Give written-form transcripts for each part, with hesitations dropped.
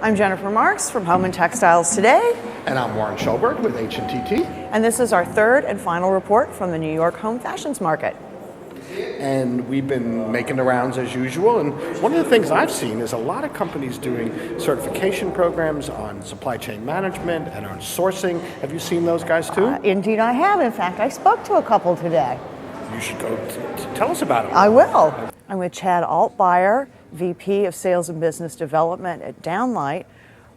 I'm Jennifer Marks from Home and Textiles Today. And I'm Warren Schulberg with H&TT. And this is our third and final report from the New York Home Fashions Market. And we've been making the rounds as usual. And one of the things I've seen is a lot of companies doing certification programs on supply chain management and on sourcing. Have you seen those guys too? Indeed I have. In fact, I spoke to a couple today. You should go tell us about them. I will. I'm with Chad Altbaier, VP of Sales and Business Development at Downlight.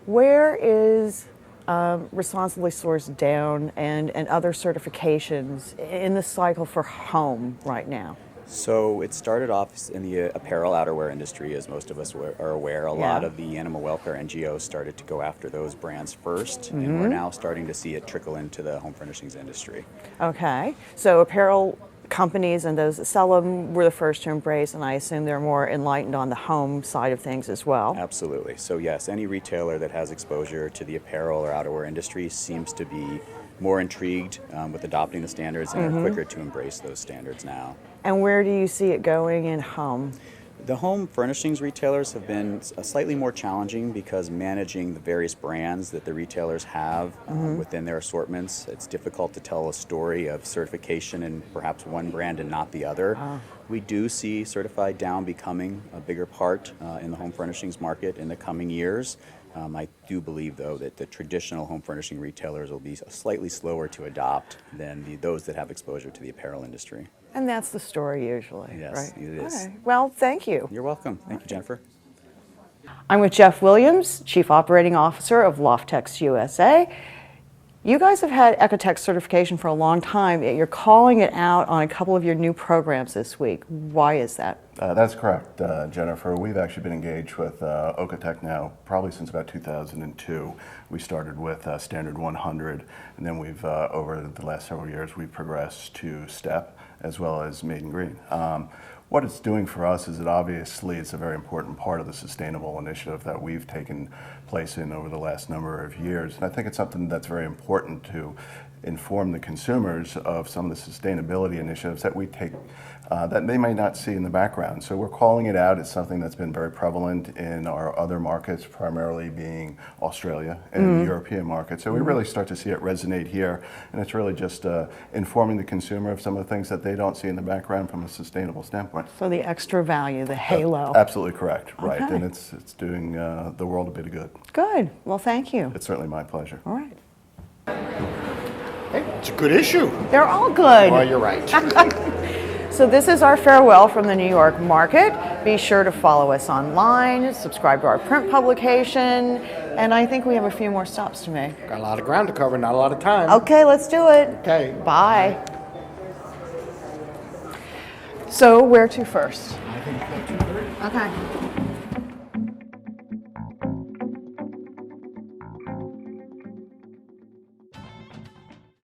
Where is responsibly sourced down and other certifications in the cycle for home right now? So it started off in the apparel outerwear industry, as most of us are aware. A lot of the animal welfare NGOs started to go after those brands first, and we're now starting to see it trickle into the home furnishings industry. Okay, so apparel companies and those that sell them were the first to embrace, and I assume they're more enlightened on the home side of things as well. Absolutely. So yes, any retailer that has exposure to the apparel or outerwear industry seems to be more intrigued with adopting the standards and are quicker to embrace those standards now. And where do you see it going in home? The home furnishings retailers have been slightly more challenging because managing the various brands that the retailers have within their assortments, it's difficult to tell a story of certification in perhaps one brand and not the other. We do see certified down becoming a bigger part in the home furnishings market in the coming years. I do believe, though, that the traditional home furnishing retailers will be slightly slower to adopt than those that have exposure to the apparel industry. And that's the story usually, Yes, right? it is. Okay. Well, thank you. You're welcome. Thank you, Jennifer. I'm with Jeff Williams, Chief Operating Officer of Loftex USA. You guys have had Ecotech certification for a long time, yet you're calling it out on a couple of your new programs this week. Why is that? That's correct, Jennifer. We've actually been engaged with Ecotech now probably since about 2002. We started with Standard 100, and then we've, over the last several years, we've progressed to STEP as well as Made in Green. What it's doing for us is that obviously it's a very important part of the sustainable initiative that we've taken place in over the last number of years. And I think it's something that's very important to inform the consumers of some of the sustainability initiatives that we take that they may not see in the background. So we're calling it out. It's something that's been very prevalent in our other markets, primarily being Australia and the European market. So we really start to see it resonate here. And it's really just informing the consumer of some of the things that they don't see in the background from a sustainable standpoint. So the extra value, the halo. Absolutely correct, right. Okay. And it's doing the world a bit of good. Good. Well, thank you. It's certainly my pleasure. All right. Hey, it's a good issue. They're all good. Well, you're right. So this is our farewell from the New York market. Be sure to follow us online, subscribe to our print publication, and I think we have a few more stops to make. Got a lot of ground to cover, not a lot of time. Okay, let's do it. Okay. Bye. So where to first? I think that's Okay.